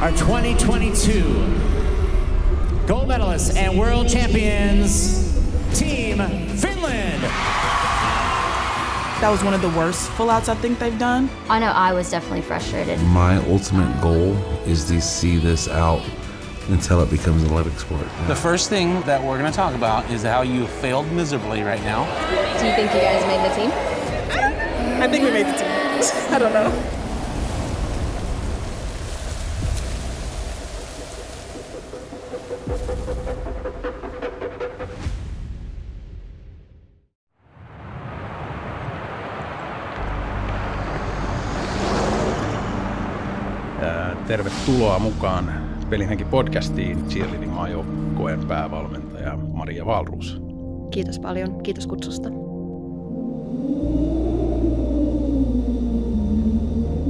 our 2022 gold medalists and world champions, Team Finland. That was one of the worst full-outs I think they've done. I know I was definitely frustrated. My ultimate goal is to see this out until it becomes an Olympic sport. The first thing that we're going to talk about is how you failed miserably right now. Do you think you guys made the team? I think we made the team. I don't know. Tervetuloa mukaan Pelihenki podcastiin cheerleading maajoukkueen päävalmentaja Maria Wahlroos. Kiitos paljon, kiitos kutsusta.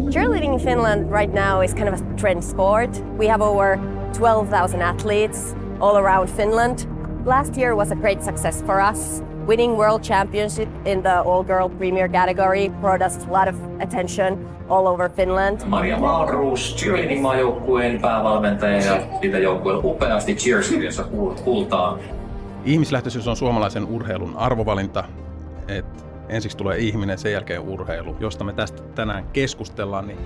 Cheerleading in Finland right now is kind of a trend sport. We have over 12,000 athletes all around Finland. Last year was a great success for us. Winning World Championship in the all-girl premier category brought us a lot of attention all over Finland. Maria Wahlroos, cheerleading-maajoukkueen päävalmentaja ja siitä joukkueella upeasti cheerleadingissa kultaa. Ihmislähtöisyys on suomalaisen urheilun arvovalinta. Ensiksi tulee ihminen, sen jälkeen urheilu. Josta me tästä tänään keskustellaan, niin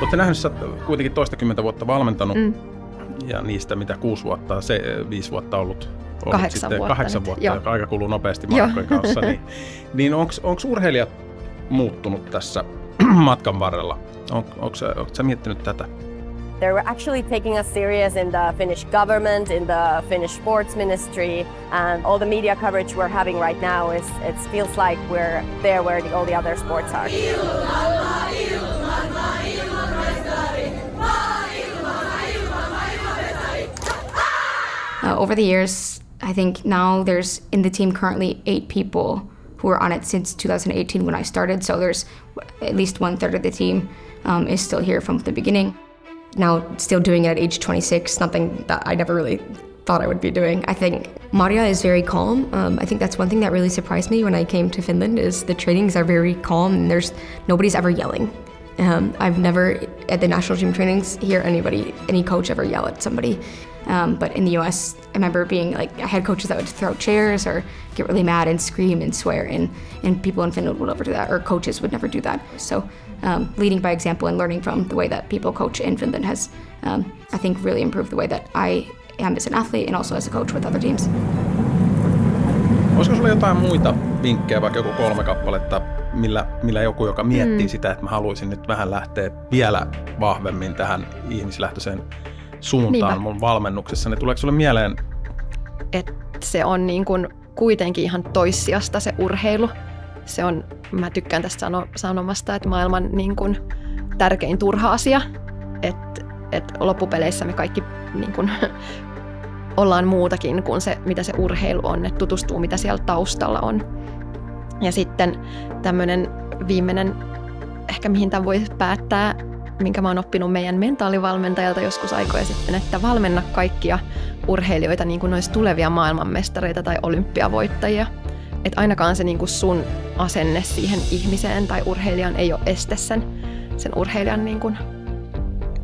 olette nähnyt, että olet kuitenkin toistakymmentä vuotta valmentanut ja niistä mitä 6 vuotta, 5 vuotta ollut 8 vuotta, joka aika kuluu nopeasti Markkojen kanssa. niin onko urheilijat muuttunut tässä matkan varrella? Onko sä miettinyt tätä? They're actually taking us serious in the Finnish government, in the Finnish sports ministry, and all the media coverage we're having right now it feels like we're there where all the other sports are. Over the years, I think now there's in the team currently 8 people who were on it since 2018 when I started. So there's at least 1/3 of the team is still here from the beginning. Now still doing it at age 26, something that I never really thought I would be doing. I think Maria is very calm. I think that's one thing that really surprised me when I came to Finland is the trainings are very calm and nobody's ever yelling. I've never at the national team trainings hear any coach ever yell at somebody. But in the US, I remember being like, I had coaches that would throw chairs or get really mad and scream and swear, and people in Finland would never do that, or coaches would never do that. So leading by example and learning from the way that people coach in Finland has, I think, really improved the way that I am as an athlete and also as a coach with other teams. Olisiko sulla jotain muita vinkkejä, vaikka joku 3 kappaletta, millä joku, joka miettii sitä, että mä haluaisin nyt vähän lähteä vielä vahvemmin tähän ihmislähtöiseen suuntaan mun valmennuksessa, niin tuleeko sulle mieleen? Että se on niin kuin kuitenkin ihan toissijasta se urheilu. Se on, mä tykkään tästä sanomasta, että maailman niin kuin tärkein turha asia. Että loppupeleissä me kaikki niin kuin ollaan muutakin kuin se, mitä se urheilu on, että tutustuu, mitä siellä taustalla on. Ja sitten tämmöinen viimeinen, ehkä mihin tämän voi päättää, minkä mä oon oppinut meidän mentaalivalmentajalta joskus aikoja sitten, että valmenna kaikkia urheilijoita niin kuin ne olisi tulevia maailmanmestareita tai olympiavoittajia. Että ainakaan se niin kuin sun asenne siihen ihmiseen tai urheilijan ei ole este sen urheilijan niin kuin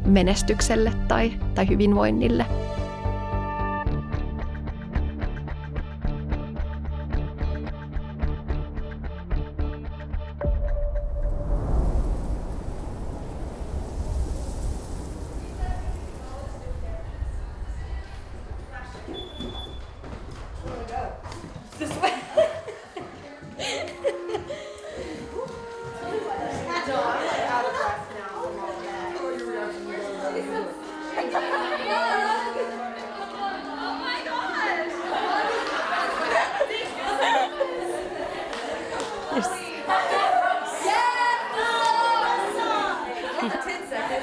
menestykselle tai hyvinvoinnille.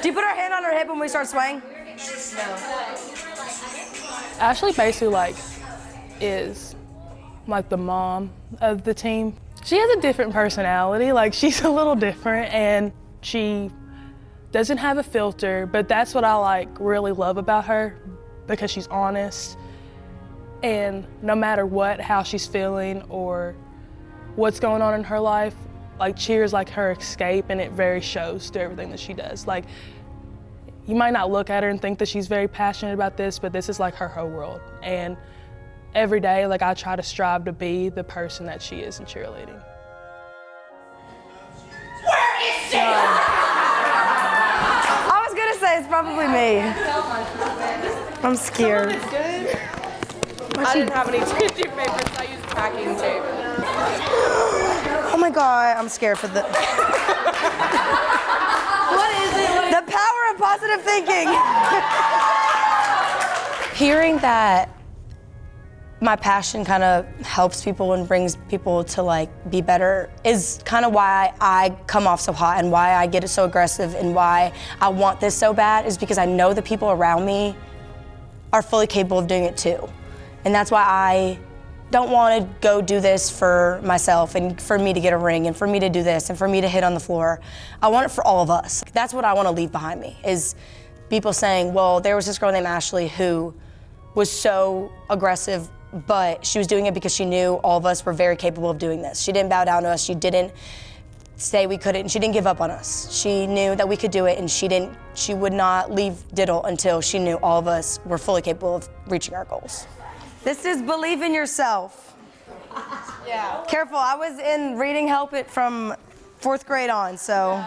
Do you put our hand on our hip when we start swaying? No. Ashley basically is the mom of the team. She has a different personality. She's a little different and she doesn't have a filter, but that's what I really love about her because she's honest. And no matter how she's feeling or what's going on in her life. Like cheer is like her escape, and it very shows through everything that she does. Like, you might not look at her and think that she's very passionate about this, but this is like her whole world. And every day, like, I try to strive to be the person that she is in cheerleading. Where is she? I was gonna say it's probably me. I'm scared. I didn't have any tissue paper, so I used packing tape. Oh my God, I'm scared for the... What is it? The power of positive thinking. Hearing that my passion kind of helps people and brings people to like be better is kind of why I come off so hot and why I get so aggressive and why I want this so bad, is because I know the people around me are fully capable of doing it too. And that's why I don't want to go do this for myself and for me to get a ring and for me to do this and for me to hit on the floor. I want it for all of us. That's what I want to leave behind me, is people saying, well, there was this girl named Ashley who was so aggressive, but she was doing it because she knew all of us were very capable of doing this. She didn't bow down to us. She didn't say we couldn't, and she didn't give up on us. She knew that we could do it, and she would not leave Diddle until she knew all of us were fully capable of reaching our goals. This is believe in yourself. Yeah. Careful, I was in reading help it from 4th grade on, so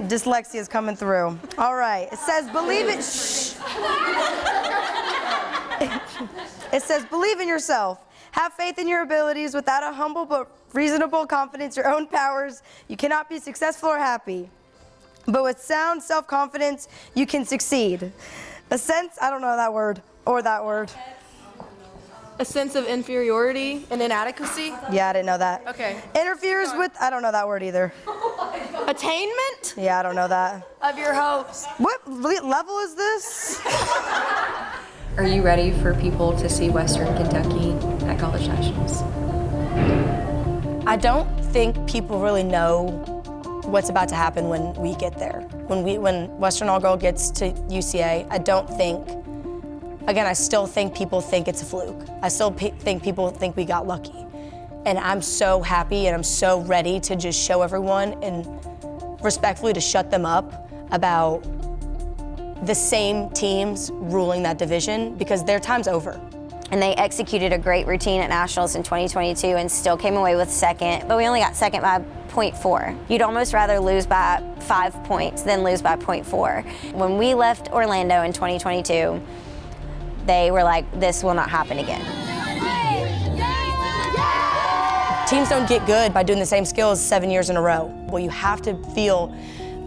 dyslexia is coming through. All right, it says believe it, shh. It says believe in yourself. Have faith in your abilities. Without a humble but reasonable confidence in your own powers, you cannot be successful or happy. But with sound self-confidence, you can succeed. A sense, I don't know that word, or that word. A sense of inferiority and inadequacy? Yeah, I didn't know that. Okay. Interferes with, I don't know that word either. Attainment? Yeah, I don't know that. Of your hopes. What level is this? Are you ready for people to see Western Kentucky at College Nationals? I don't think people really know what's about to happen when we get there. When Western All Girl gets to UCA, I don't think, again, I still think people think it's a fluke. I still think people think we got lucky. And I'm so happy and I'm so ready to just show everyone and respectfully to shut them up about the same teams ruling that division, because their time's over. And they executed a great routine at Nationals in 2022 and still came away with second, but we only got second by 0.4. You'd almost rather lose by 5 points than lose by 0.4. When we left Orlando in 2022, they were like, this will not happen again. Teams don't get good by doing the same skills 7 years in a row. Well, you have to feel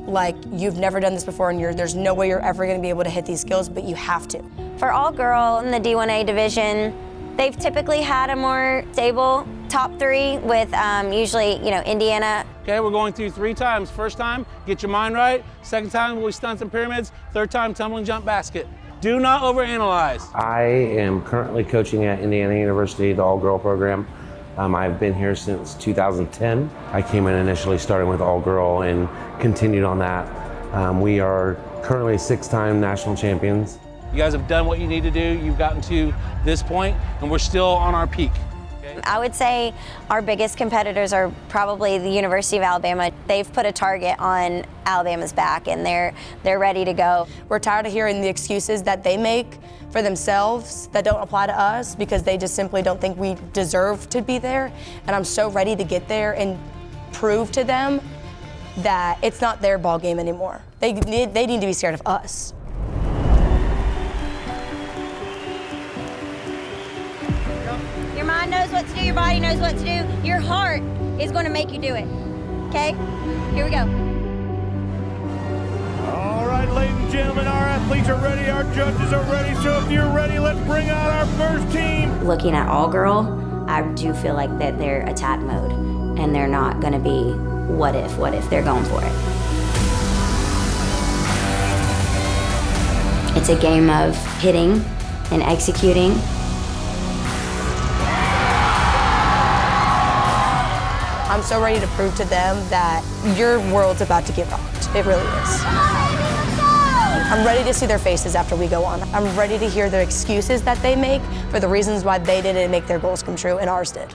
like you've never done this before and there's no way you're ever gonna be able to hit these skills, but you have to. For all girl in the D1A division, they've typically had a more stable top 3 with usually, Indiana. Okay, we're going through 3 times. First time, get your mind right. Second time, we'll stunts and pyramids. Third time, tumbling jump basket. Do not overanalyze. I am currently coaching at Indiana University, the all-girl program. I've been here since 2010. I came in initially starting with all-girl and continued on that. We are currently 6-time national champions. You guys have done what you need to do. You've gotten to this point, and we're still on our peak. Okay? I would say our biggest competitors are probably the University of Alabama. They've put a target on Alabama's back, and they're ready to go. We're tired of hearing the excuses that they make for themselves that don't apply to us because they just simply don't think we deserve to be there. And I'm so ready to get there and prove to them that it's not their ball game anymore. They need to be scared of us. Your mind knows what to do, your body knows what to do. Your heart is going to make you do it. Okay? Here we go. All right, ladies and gentlemen, our athletes are ready, our judges are ready, so if you're ready, let's bring out our first team. Looking at all girl, I do feel like that they're attack mode and they're not going to be what if, they're going for it. It's a game of hitting and executing. I'm so ready to prove to them that your world's about to get rocked. It really is. I'm ready to see their faces after we go on. I'm ready to hear their excuses that they make for the reasons why they didn't make their goals come true and ours did.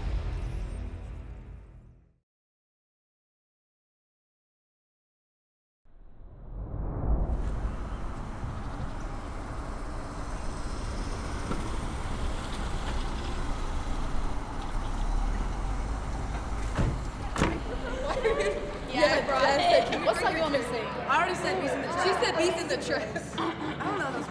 What song you want me to sing? I already said Beast in the Trap. She said Beast in the Trap. I don't know this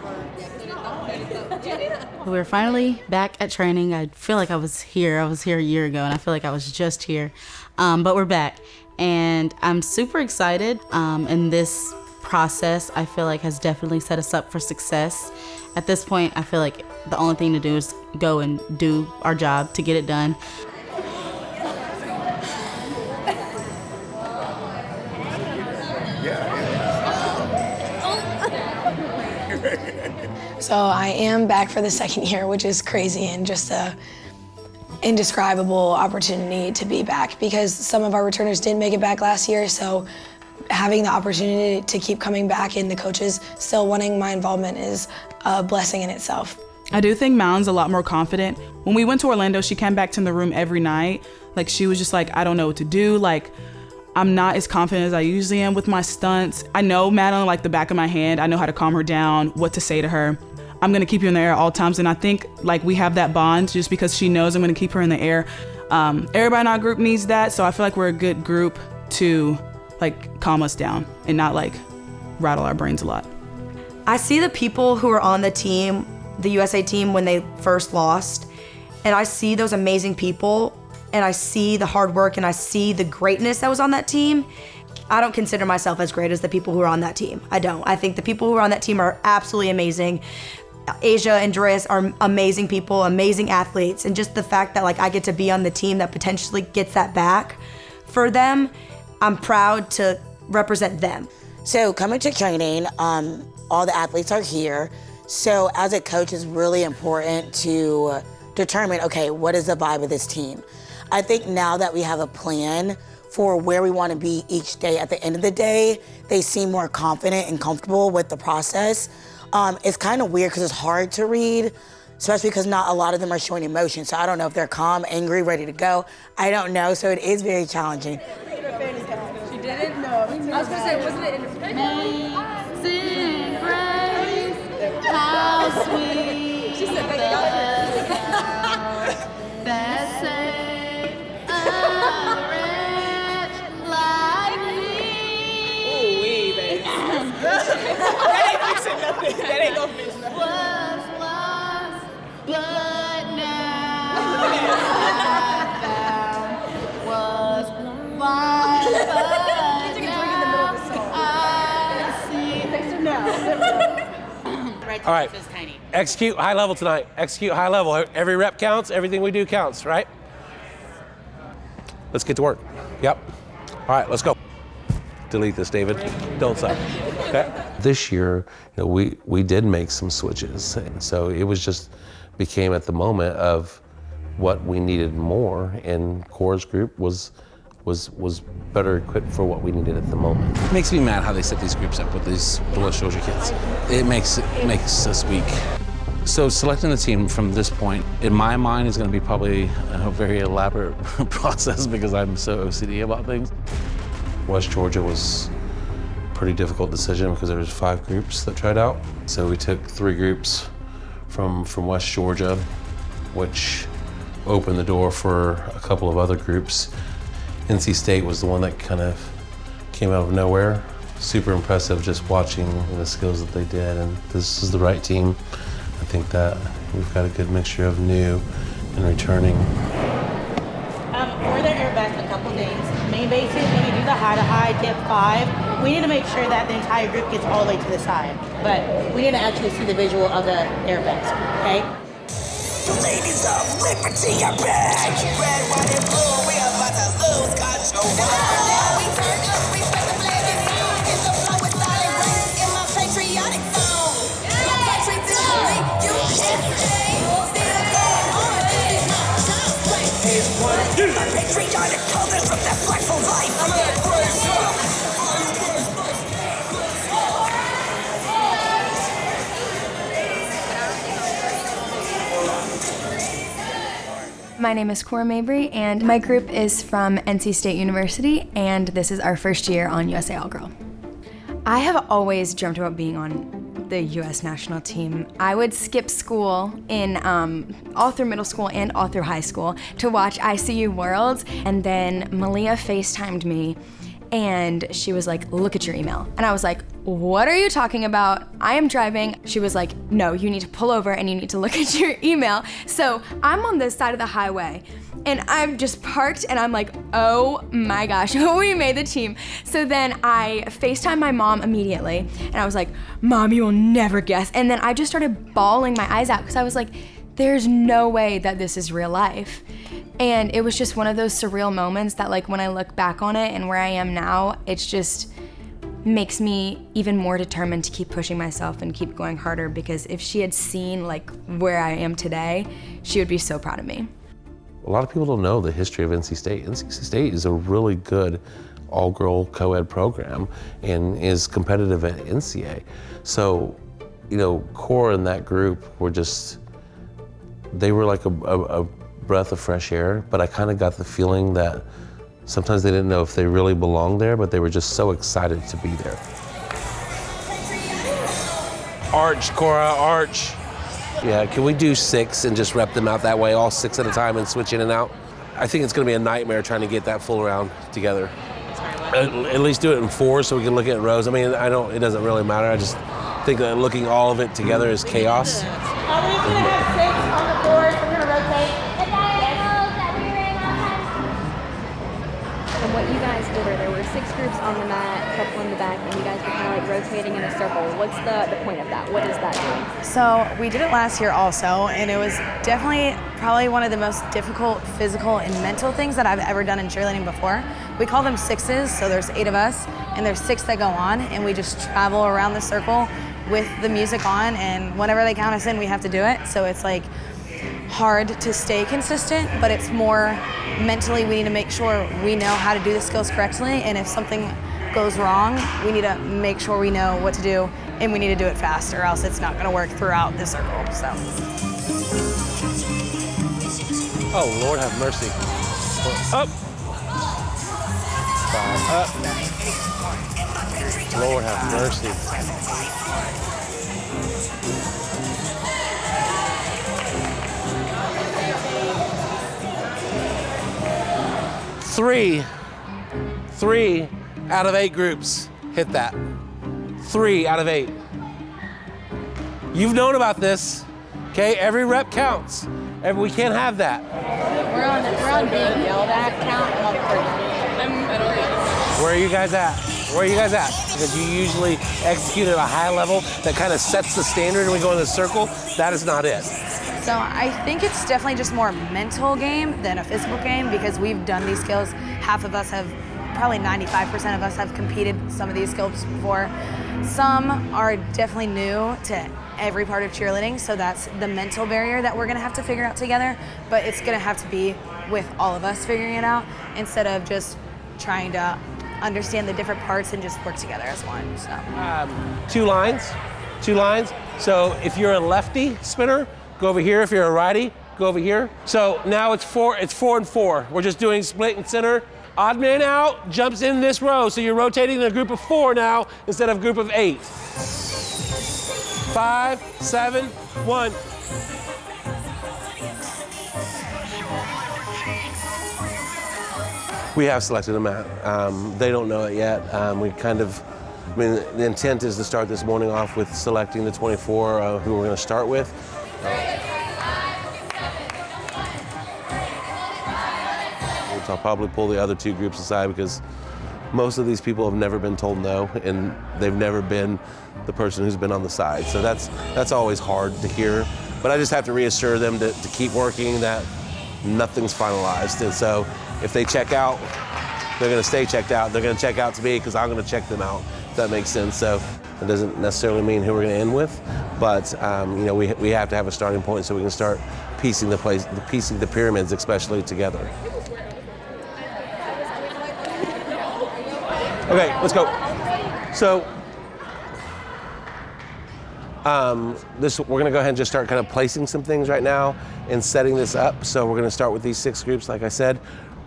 word. We're finally back at training. I feel like I was here a year ago, and I feel like I was just here. But we're back, and I'm super excited. And this process, I feel like, has definitely set us up for success. At this point, I feel like the only thing to do is go and do our job to get it done. So I am back for the second year, which is crazy and just a indescribable opportunity to be back because some of our returners didn't make it back last year, so having the opportunity to keep coming back and the coaches still wanting my involvement is a blessing in itself. I do think Moun's a lot more confident. When we went to Orlando, she came back to the room every night. Like, she was just like, I don't know what to do. Like, I'm not as confident as I usually am with my stunts. I know Madeline like the back of my hand. I know how to calm her down, what to say to her. I'm gonna keep you in the air at all times, and I think like we have that bond just because she knows I'm gonna keep her in the air. Everybody in our group needs that, so I feel like we're a good group to like calm us down and not like rattle our brains a lot. I see the people who are on the team, the USA team, when they first lost, and I see those amazing people, and I see the hard work, and I see the greatness that was on that team. I don't consider myself as great as the people who are on that team. I don't. I think the people who are on that team are absolutely amazing. Asia and Joyce are amazing people, amazing athletes, and just the fact that like I get to be on the team that potentially gets that back for them, I'm proud to represent them. So coming to training, all the athletes are here. So as a coach, it's really important to determine, okay, what is the vibe of this team? I think now that we have a plan for where we want to be each day, at the end of the day, they seem more confident and comfortable with the process. It's kind of weird because it's hard to read, especially because not a lot of them are showing emotion. So I don't know if they're calm, angry, ready to go. I don't know, so it is very challenging. She didn't know. I was gonna say, wasn't it in Amazing grace, how sweet She said, that saved a wretch like me. Ooh-wee, baby. That ain't fixing nothing. That ain't gonna fix nothing. Was lost, but now I found. Was blind, but now I see. All right, execute high level tonight. Execute high level. Every rep counts, everything we do counts, right? Let's get to work. Yep. All right, let's go. Delete this, David. Don't sign. Okay. This year, we did make some switches, and so it was just became at the moment of what we needed more, and Cora's group was better equipped for what we needed at the moment. It makes me mad how they set these groups up with the West Georgia kids. It makes us weak. So selecting the team from this point, in my mind, is going to be probably a very elaborate process because I'm so OCD about things. West Georgia was a pretty difficult decision because there was 5 groups that tried out. So we took 3 groups from West Georgia, which opened the door for a couple of other groups. NC State was the one that kind of came out of nowhere. Super impressive just watching the skills that they did, and this is the right team. I think that we've got a good mixture of new and returning. For the airbags in a couple days, main bases, when we do the high-to-high dip 5, we need to make sure that the entire group gets all the way to the side. But we need to actually see the visual of the airbags, okay? Ladies of liberty are back. Red, white, and blue, we are about to lose control. We turn up, respect the flag and sound. In the flow with solid words in my patriotic song. My patriotically, you can say. Still going on, this is my child's play. My patriotic colors from that flag for life. I'm gonna praise you. My name is Cora Mabry, and my group is from NC State University, and this is our first year on USA All Girl. I have always dreamt about being on the U.S. national team. I would skip school in all through middle school and all through high school to watch ICU World, and then Malia FaceTimed me And she was like, look at your email. And I was like, what are you talking about? I am driving. She was like, no, you need to pull over and you need to look at your email. So I'm on this side of the highway and I'm just parked and I'm like, oh my gosh, we made the team. So then I FaceTimed my mom immediately and I was like, Mom, you will never guess. And then I just started bawling my eyes out because I was like, there's no way that this is real life. And it was just one of those surreal moments that, like, when I look back on it and where I am now, it's just makes me even more determined to keep pushing myself and keep going harder, because if she had seen like where I am today, she would be so proud of me. A lot of people don't know the history of NC State. NC State is a really good all-girl co-ed program and is competitive at NCAA. So, you know, Cora and that group were just, they were like a breath of fresh air, but I kind of got the feeling that sometimes they didn't know if they really belonged there, but they were just so excited to be there. Arch, Cora, arch. Yeah, can we do 6 and just rep them out that way, all 6 at a time and switch in and out? I think it's gonna be a nightmare trying to get that full round together. At least do it in 4 so we can look at rows. I mean, it doesn't really matter. I just think that looking all of it together is chaos. Everybody's gonna have 6 on the board. We're gonna rotate. And what you guys did, there were 6 groups on the mat, a couple in the back, and you guys were kind of like rotating in a circle. What's the point of that? What is that doing? So we did it last year also, and it was definitely probably one of the most difficult physical and mental things that I've ever done in cheerleading before. We call them 6s, so there's 8 of us, and there's 6 that go on, and we just travel around the circle with the music on, and whenever they count us in, we have to do it. So it's like hard to stay consistent, but it's more mentally we need to make sure we know how to do the skills correctly, and if something goes wrong, we need to make sure we know what to do, and we need to do it fast, or else it's not going to work throughout the circle. So. Oh, Lord have mercy. Up. 5 up. Lord have mercy. Three out of 8 groups hit that. 3 out of 8. You've known about this, okay? Every rep counts. We can't have that. We're on being yelled at count. Where are you guys at? Where are you guys at? Because you usually execute at a high level that kind of sets the standard and we go in the circle. That is not it. So I think it's definitely just more a mental game than a physical game, because we've done these skills. Half of us have, probably 95% of us have competed some of these skills before. Some are definitely new to every part of cheerleading, so that's the mental barrier that we're gonna have to figure out together, but it's gonna have to be with all of us figuring it out instead of just trying to understand the different parts and just work together as one. So. 2 lines. So if you're a lefty spinner, go over here. If you're a righty, go over here. So now it's 4 and 4. We're just doing split and center. Odd man out jumps in this row. So you're rotating in a group of 4 now instead of a group of 8. 5, 7, 1. We have selected a mat. They don't know it yet. The intent is to start this morning off with selecting the 24 who we're going to start with. I'll probably pull the other 2 groups aside because most of these people have never been told no, and they've never been the person who's been on the side. So that's always hard to hear. But I just have to reassure them to keep working, that nothing's finalized. And so if they check out, they're going to stay checked out. They're going to check out to me because I'm going to check them out, if that makes sense. So it doesn't necessarily mean who we're going to end with, but we have to have a starting point so we can start piecing the pyramids especially together. Okay, let's go. So we're gonna go ahead and just start kind of placing some things right now and setting this up. So we're gonna start with these 6 groups, like I said.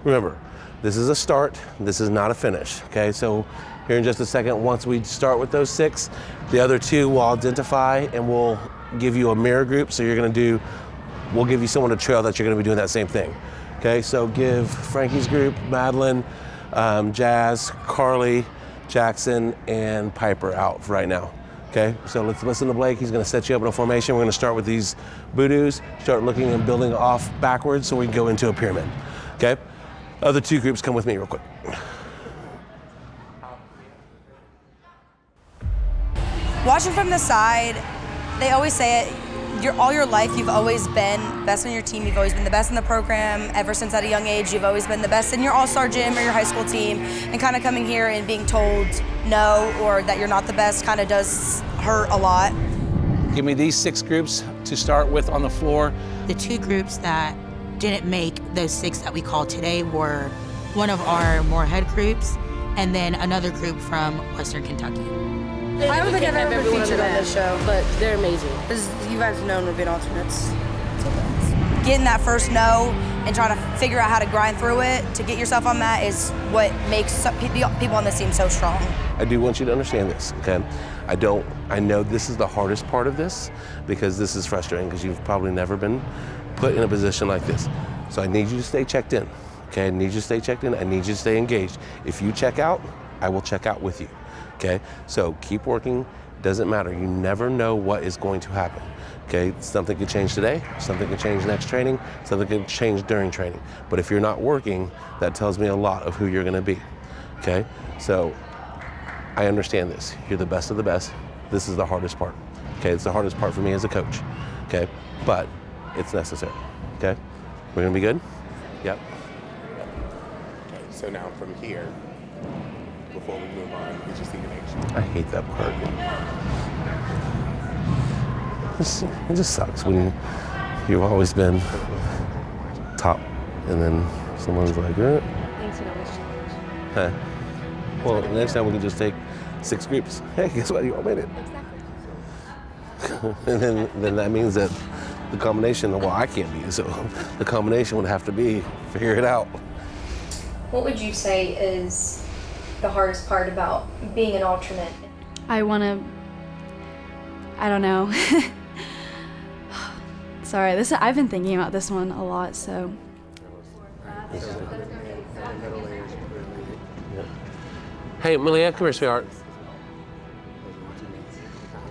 Remember, this is a start, this is not a finish, okay? So here in just a second, once we start with those 6, the other 2 will identify and we'll give you a mirror group. So we'll give you someone to trail that you're gonna be doing that same thing. Okay, so give Frankie's group, Madeline, Jazz, Carly, Jackson, and Piper out right now. Okay, so let's listen to Blake. He's gonna set you up in a formation. We're gonna start with these boodoos, start looking and building off backwards so we can go into a pyramid. Okay, other two groups, come with me real quick. Watching from the side, they always say it, all your life you've always been best on your team, you've always been the best in the program. Ever since at a young age, you've always been the best in your all-star gym or your high school team, and kind of coming here and being told no or that you're not the best kind of does hurt a lot. Give me these 6 groups to start with on the floor. The 2 groups that didn't make those 6 that we called today were one of our Moorhead groups and then another group from Western Kentucky. I don't think I've ever been featured on this show, but they're amazing. Because you guys have known we've been alternates. Getting that first no and trying to figure out how to grind through it to get yourself on that is what makes people on this team so strong. I do want you to understand this, okay? I know this is the hardest part of this because this is frustrating because you've probably never been put in a position like this. So I need you to stay checked in, okay? I need you to stay checked in. I need you to stay engaged. If you check out, I will check out with you. Okay, so keep working, doesn't matter. You never know what is going to happen. Okay, something could change today, something could change next training, something could change during training. But if you're not working, that tells me a lot of who you're gonna be. Okay, so I understand this. You're the best of the best. This is the hardest part. Okay, it's the hardest part for me as a coach. Okay, but it's necessary. Okay, we're gonna be good? Yep. Okay, so now from here, before we move on, we just need to make sure. I hate that part. It just sucks when you've always been top and then someone's like, eh. Thanks, you know, much challenge. Huh. Well, next time we can just take 6 groups. Hey, guess what? You all made it. Exactly. And then that means that the combination, well, I can't be, so the combination would have to be figure it out. What would you say is the hardest part about being an alternate? I don't know. Sorry, I've been thinking about this one a lot, so. Hey, Malia, come here, sweetheart.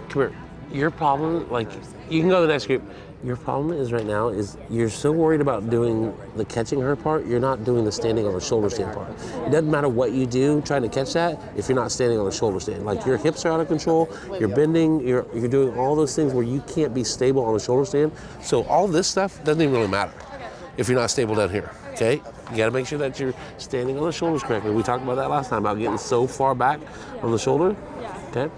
Come here. Your problem, like, you can go to the next group. Your problem is right now is you're so worried about doing the catching her part, you're not doing the standing on the shoulder stand part. It doesn't matter what you do trying to catch that if you're not standing on the shoulder stand. Like your hips are out of control, you're bending, you're doing all those things where you can't be stable on the shoulder stand. So all this stuff doesn't even really matter if you're not stable down here, okay? You gotta make sure that you're standing on the shoulders correctly. We talked about that last time, about getting so far back on the shoulder, okay?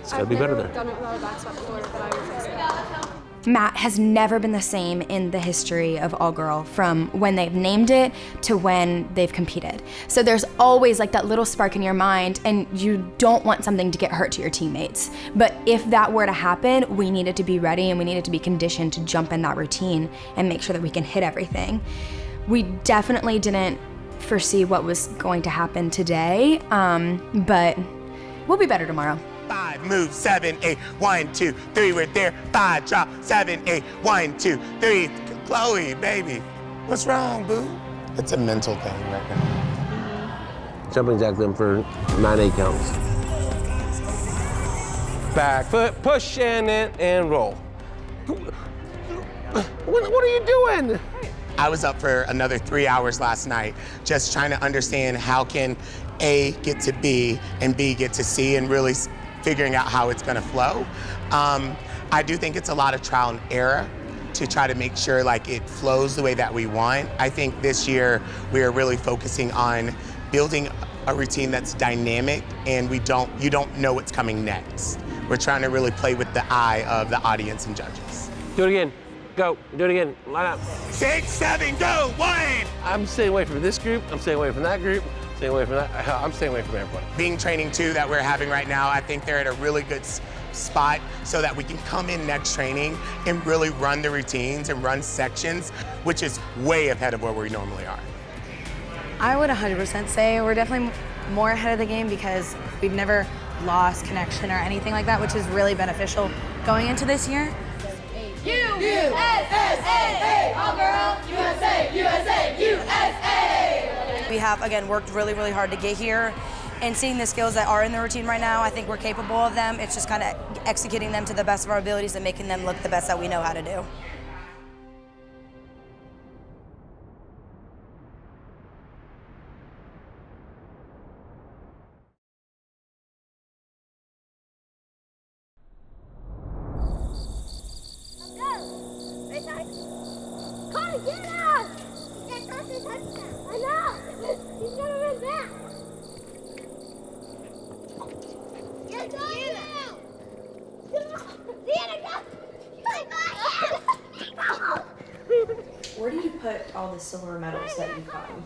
It's gotta be better there. I've never done it without a back squat before, but I will fix it. Matt has never been the same in the history of All Girl, from when they've named it to when they've competed. So there's always like that little spark in your mind, and you don't want something to get hurt to your teammates. But if that were to happen, we needed to be ready and we needed to be conditioned to jump in that routine and make sure that we can hit everything. We definitely didn't foresee what was going to happen today, but we'll be better tomorrow. 5, move, 7, 8, 1, 2, 3, we're there. 5, drop, 7, 8, 1, 2, 3. Chloe, baby, what's wrong, boo? It's a mental thing right now. Jumping jack them for 9-8 counts. Back foot, push in it, and roll. What are you doing? I was up for another 3 hours last night, just trying to understand how can A get to B and B get to C, and really figuring out how it's gonna flow. I do think it's a lot of trial and error to try to make sure like it flows the way that we want. I think this year we are really focusing on building a routine that's dynamic, and you don't know what's coming next. We're trying to really play with the eye of the audience and judges. Do it again. Go. Do it again. Line up. 6, 7, go. 1. I'm staying away from this group. I'm staying away from that group. Staying away from that. I'm staying away from everybody. Being training 2 that we're having right now, I think they're at a really good spot so that we can come in next training and really run the routines and run sections, which is way ahead of where we normally are. I would 100% say we're definitely more ahead of the game because we've never lost connection or anything like that, which is really beneficial going into this year. USA, all girl, USA, USA, USA. We have, again, worked really, really hard to get here. And seeing the skills that are in the routine right now, I think we're capable of them. It's just kind of executing them to the best of our abilities and making them look the best that we know how to do. Where do you put all the silver medals that you've gotten?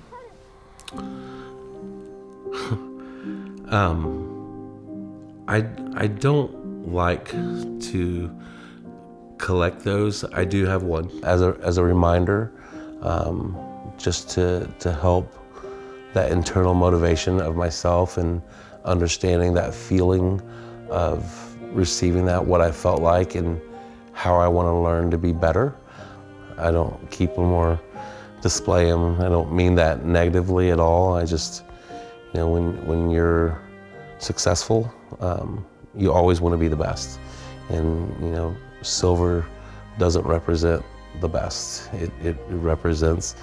I don't like to collect those. I do have one as a reminder, just to help that internal motivation of myself and understanding that feeling of receiving that, what I felt like and how I want to learn to be better. I don't keep them or display them. I don't mean that negatively at all. I just, you know, when you're successful, you always want to be the best. And, you know, silver doesn't represent the best. It represents,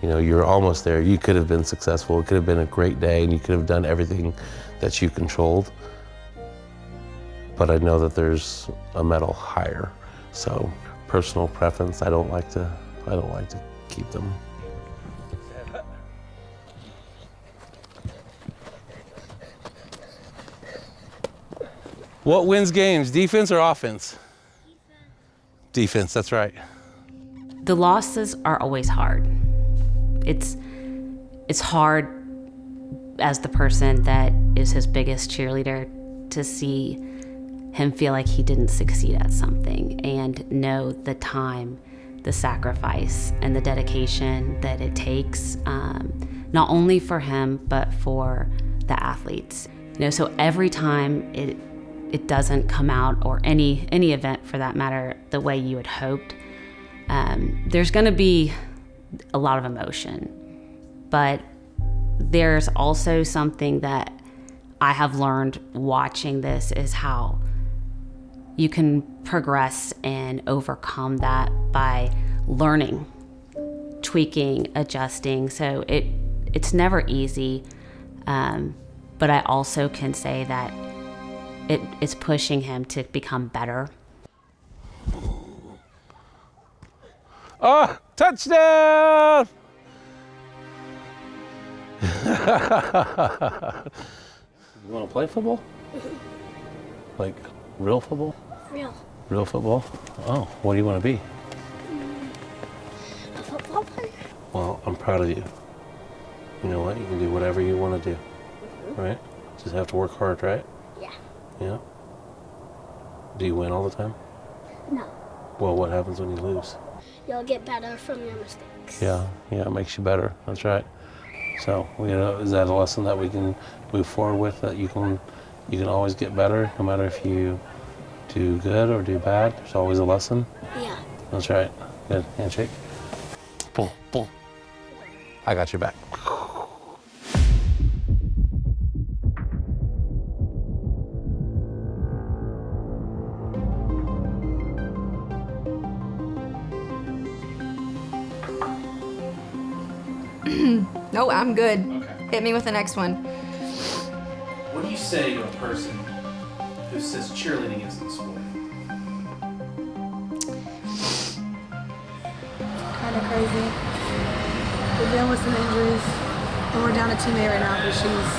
you know, you're almost there. You could have been successful. It could have been a great day and you could have done everything that you controlled. But I know that there's a medal higher. So personal preference, I don't like to keep them. What wins games, defense or offense? Defense, that's right. The losses are always hard. It's hard as the person that is his biggest cheerleader to see him feel like he didn't succeed at something and know the time, the sacrifice, and the dedication that it takes, not only for him, but for the athletes. You know, so every time it doesn't come out, or any event for that matter, the way you had hoped, there's gonna be a lot of emotion. But there's also something that I have learned watching this is how you can progress and overcome that by learning, tweaking, adjusting. So it's never easy, but I also can say that it's pushing him to become better. Oh, touchdown! You want to play football? Like real football? Real. Real football? Oh, what do you want to be? A football player. Well, I'm proud of you. You know what? You can do whatever you want to do, right? Just have to work hard, right? Yeah. Yeah? Do you win all the time? No. Well, what happens when you lose? You'll get better from your mistakes. Yeah, it makes you better. That's right. So, you know, is that a lesson that we can move forward with, that you can always get better, no matter if you do good or do bad? There's always a lesson? Yeah. That's right. Good. Handshake. Pull, pull. I got your back. No, I'm good. Okay. Hit me with the next one. What do you say to a person who says cheerleading isn't a sport? Kind of crazy. We're dealing with some injuries, and we're down a teammate right now, but she's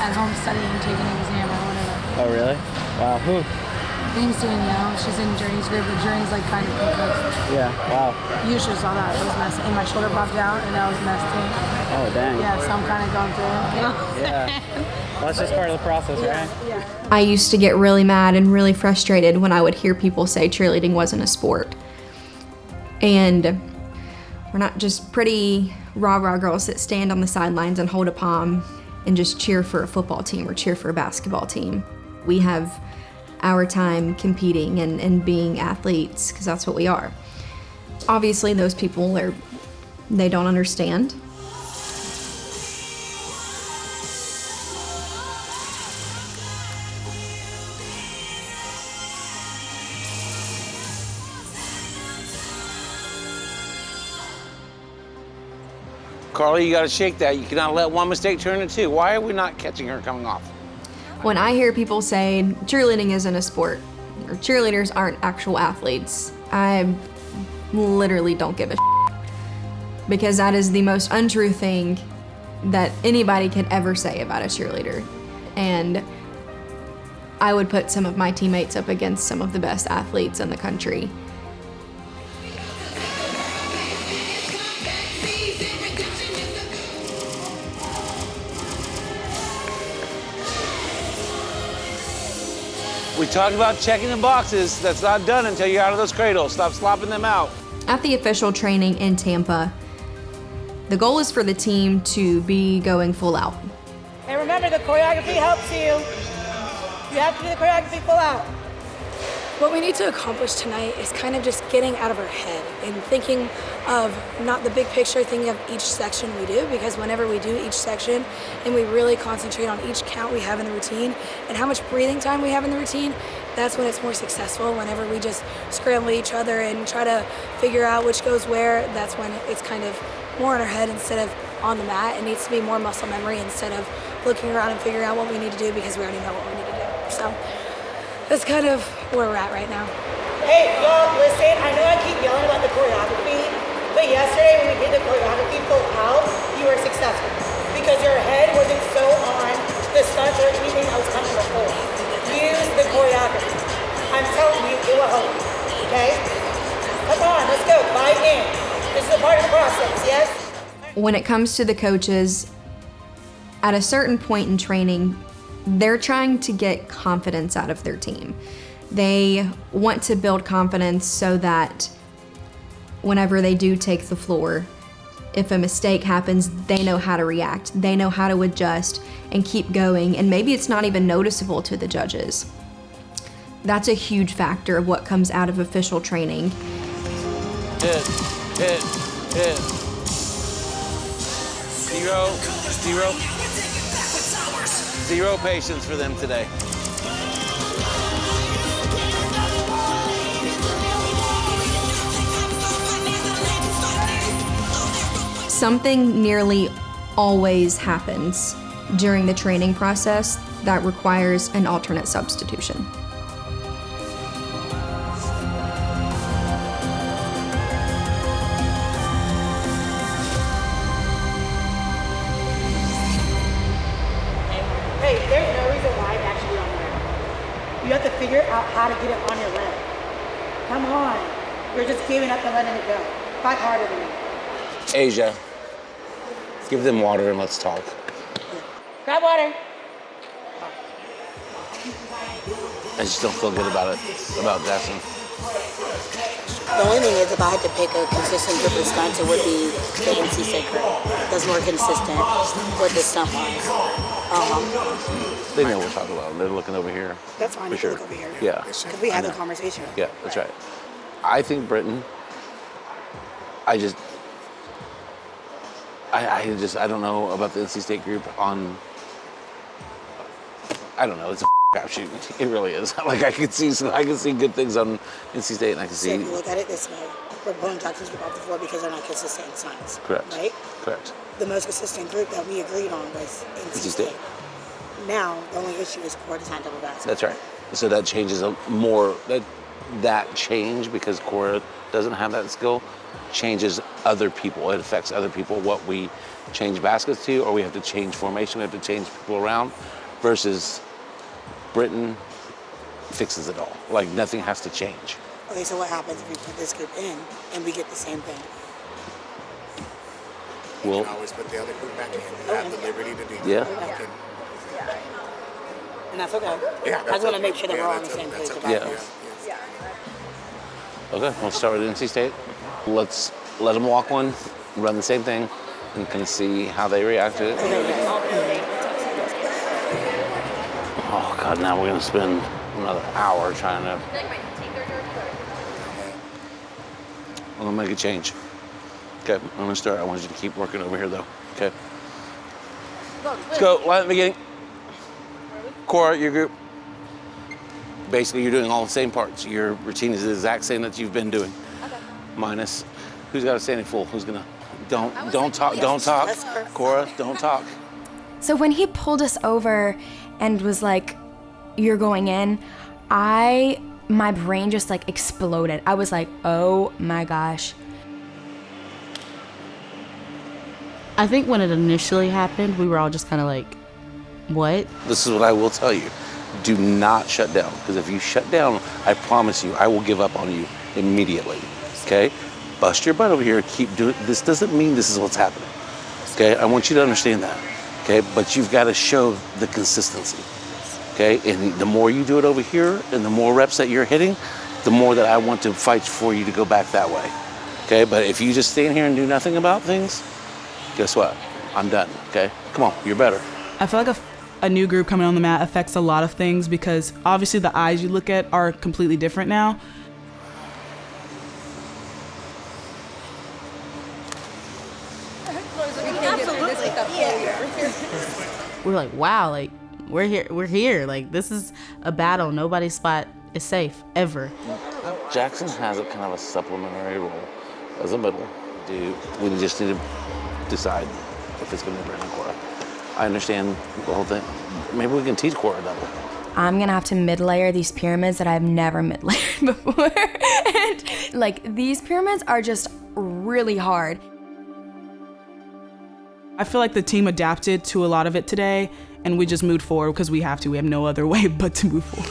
at home studying, taking an exam or whatever. Oh, really? Wow. Who? Name's Danielle. She's in Journey's group, but Journey's like kind of concussed. Yeah. Wow. You should have saw that. It was messy. And my shoulder popped out, and that was messed too. Oh, dang. Yeah, so I'm kind of going through it. You know? Yeah. Well, that's just part of the process, right? Yeah. I used to get really mad and really frustrated when I would hear people say cheerleading wasn't a sport. And we're not just pretty rah-rah girls that stand on the sidelines and hold a palm and just cheer for a football team or cheer for a basketball team. We have our time competing and being athletes, because that's what we are. Obviously, those people they don't understand. Carly, you gotta shake that. You cannot let one mistake turn into two. Why are we not catching her coming off? When I hear people say cheerleading isn't a sport, or cheerleaders aren't actual athletes, I literally don't give a shit. Because that is the most untrue thing that anybody could ever say about a cheerleader. And I would put some of my teammates up against some of the best athletes in the country. We talked about checking the boxes. That's not done until you're out of those cradles. Stop slopping them out. At the official training in Tampa, the goal is for the team to be going full out. And remember, the choreography helps you. You have to do the choreography full out. What we need to accomplish tonight is kind of just getting out of our head and thinking of not the big picture, thinking of each section we do, because whenever we do each section and we really concentrate on each count we have in the routine and how much breathing time we have in the routine, that's when it's more successful. Whenever we just scramble each other and try to figure out which goes where, that's when it's kind of more in our head instead of on the mat. It needs to be more muscle memory instead of looking around and figuring out what we need to do because we already know what we need to do. So that's kind of where we're at right now. Hey, y'all, listen, I know I keep yelling about the choreography, but yesterday when we did the choreography full out, you were successful because your head wasn't so on the stunts or anything that was coming before. Use the choreography. I'm telling you, it will help you, okay? Come on, let's go, buy in. This is a part of the process, yes? When it comes to the coaches, at a certain point in training, they're trying to get confidence out of their team. They want to build confidence so that whenever they do take the floor, if a mistake happens, they know how to react. They know how to adjust and keep going, and maybe it's not even noticeable to the judges. That's a huge factor of what comes out of official training. Hit. Zero patience for them today. Something nearly always happens during the training process that requires an alternate substitution. Hey, there's no reason why it actually on there. You have to figure out how to get it on your leg. Come on. You're just giving up and letting it go. Fight harder than it. Asia, give them water and let's talk. Grab water. I just don't feel good about it, about Jackson. The only thing is, if I had to pick a consistent group of stunts, it would be the NC State group. That's more consistent with the stunt wise. They know what we're talking about. They're looking over here. That's fine. For sure. Look over here. Yeah. Because we had the conversation. Yeah, that's right. I think Britain. I don't know about the NC State group on. I don't know. It's a crapshoot. It really is. Like I can see good things on NC State, and I can see. So if you look at it this way, we're pulling Jackson's group off the floor because they're not consistent in science. Correct. Right. Correct. The most consistent group that we agreed on was NC State. Now the only issue is Core design double basket. That's right. So that changes that change because Cora doesn't have that skill changes other people. It affects other people what we change baskets to, or we have to change formation. We have to change people around. Versus Britain fixes it all. Like nothing has to change. Okay, so what happens if we put this group in and we get the same thing? Well, can always put the other group back in. You have the liberty to do that. Yeah. And that's okay. Yeah, I just want to make sure that we're all on the same page about this. Okay, we'll start with NC State. Let's let them walk one, run the same thing, and kind of see how they react to it. Oh God, now we're gonna spend another hour trying to. I'm gonna make a change. Okay, I'm gonna start. I want you to keep working over here though. Okay. Let's go, line at the beginning. Cora, your group. Basically, you're doing all the same parts. Your routine is the exact same that you've been doing. Okay. Minus, who's got a standing full? Who's gonna Don't talk. Cora, don't talk. So when he pulled us over and was like, "You're going in," my brain just like exploded. I was like, "Oh my gosh." I think when it initially happened, we were all just kind of like, what? This is what I will tell you. Do not shut down, because if you shut down, I promise you, I will give up on you immediately, okay? Bust your butt over here, keep doing, this doesn't mean this is what's happening, okay? I want you to understand that, okay? But you've got to show the consistency, okay? And the more you do it over here, and the more reps that you're hitting, the more that I want to fight for you to go back that way, okay? But if you just stand here and do nothing about things, guess what? I'm done, okay? Come on, you're better. I feel like a new group coming on the mat affects a lot of things because obviously the eyes you look at are completely different now. We're like, wow, like we're here. Like this is a battle. Nobody's spot is safe ever. Jackson has a kind of a supplementary role as a middle. We just need to decide if it's going to be Brandon Cora. I understand the whole thing. Maybe we can teach Cora double. I'm gonna have to mid-layer these pyramids that I've never mid-layered before. And like these pyramids are just really hard. I feel like the team adapted to a lot of it today and we just moved forward because we have to. We have no other way but to move forward.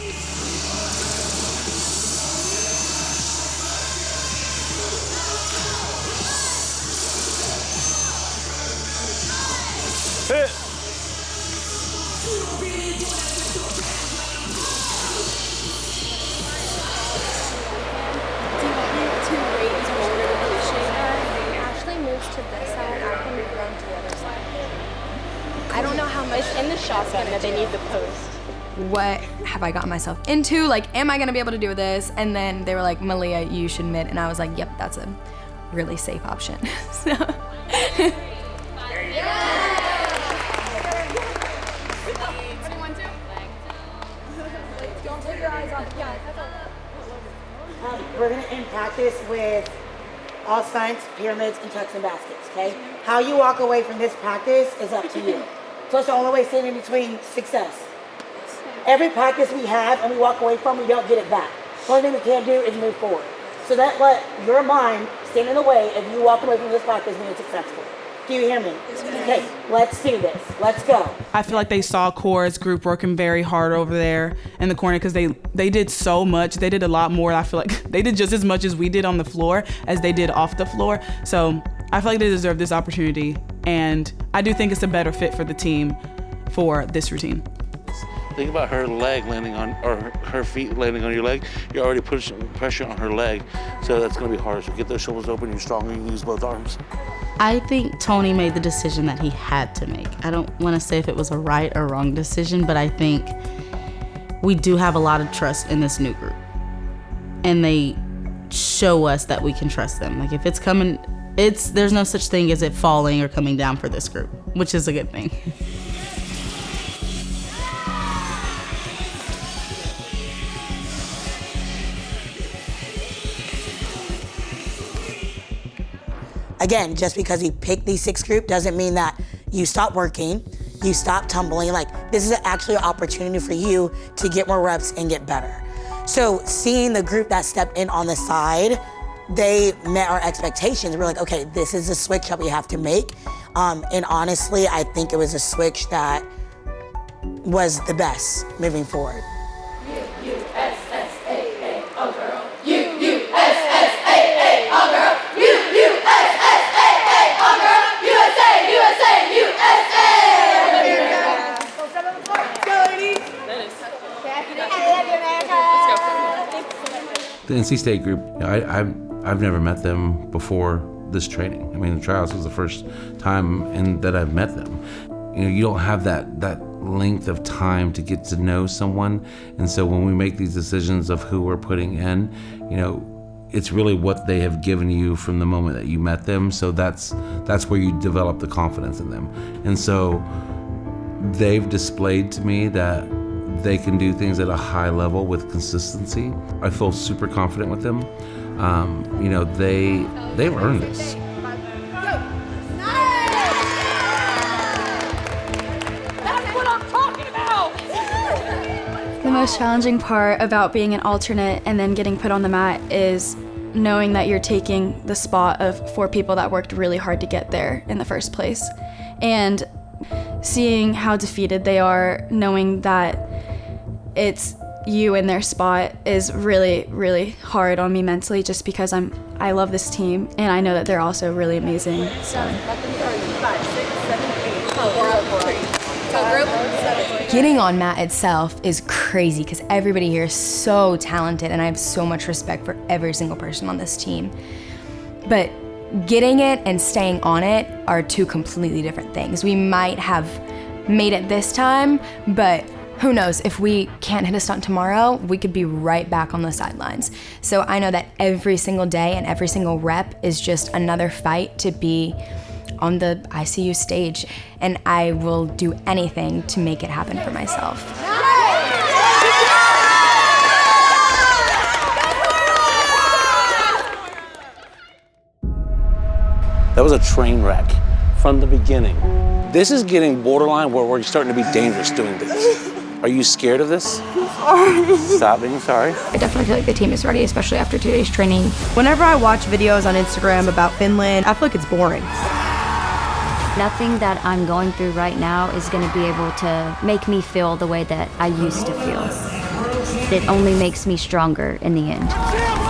I don't know how much It's in the shotgun that they need the post. What have I gotten myself into? Like, am I gonna be able to do this? And then they were like, Malia, you should mid. And I was like, yep, that's a really safe option. So. We're gonna end practice with all science, pyramids, and tucks and baskets, okay? How you walk away from this practice is up to you. So it's the only way standing between success. Every practice we have and we walk away from, we don't get it back. The only thing we can do is move forward. So that let your mind stand in the way if you walk away from this practice being successful. Do you hear me? Okay, let's do this. Let's go. I feel like they saw Cora's group working very hard over there in the corner because they did so much. They did a lot more. I feel like they did just as much as we did on the floor as they did off the floor. So I feel like they deserve this opportunity. And I do think it's a better fit for the team for this routine. Think about her leg landing on, or her feet landing on your leg. You're already pushing pressure on her leg, so that's going to be hard. So get those shoulders open, you're stronger, you use both arms. I think Tony made the decision that he had to make. I don't want to say if it was a right or wrong decision, but I think we do have a lot of trust in this new group. And they show us that we can trust them. Like if it's coming, there's no such thing as it falling or coming down for this group, which is a good thing. Again, just because you pick these 6 group doesn't mean that you stop working, you stop tumbling. Like, this is actually an opportunity for you to get more reps and get better. So seeing the group that stepped in on the side, they met our expectations. We're like, okay, this is a switch that we have to make. And honestly, I think it was a switch that was the best moving forward. The NC State group, I've never met them before this training. I mean, the trials was the first time that I've met them. You know, you don't have that length of time to get to know someone, and so when we make these decisions of who we're putting in, you know, it's really what they have given you from the moment that you met them. So that's where you develop the confidence in them, and so they've displayed to me that they can do things at a high level with consistency. I feel super confident with them. You know, they've earned this. most challenging part about being an alternate and then getting put on the mat is knowing that you're taking the spot of 4 people that worked really hard to get there in the first place. And seeing how defeated they are, knowing that it's you in their spot is really, really hard on me mentally, just because I love this team and I know that they're also really amazing. So. Getting on mat itself is crazy because everybody here is so talented and I have so much respect for every single person on this team. But getting it and staying on it are 2 completely different things. We might have made it this time, but who knows, if we can't hit a stunt tomorrow, we could be right back on the sidelines. So I know that every single day and every single rep is just another fight to be on the ICU stage, and I will do anything to make it happen for myself. That was a train wreck from the beginning. This is getting borderline where we're starting to be dangerous doing this. Are you scared of this? Stop being sorry. I definitely feel like the team is ready, especially after today's training. Whenever I watch videos on Instagram about Finland, I feel like it's boring. Nothing that I'm going through right now is going to be able to make me feel the way that I used to feel. It only makes me stronger in the end.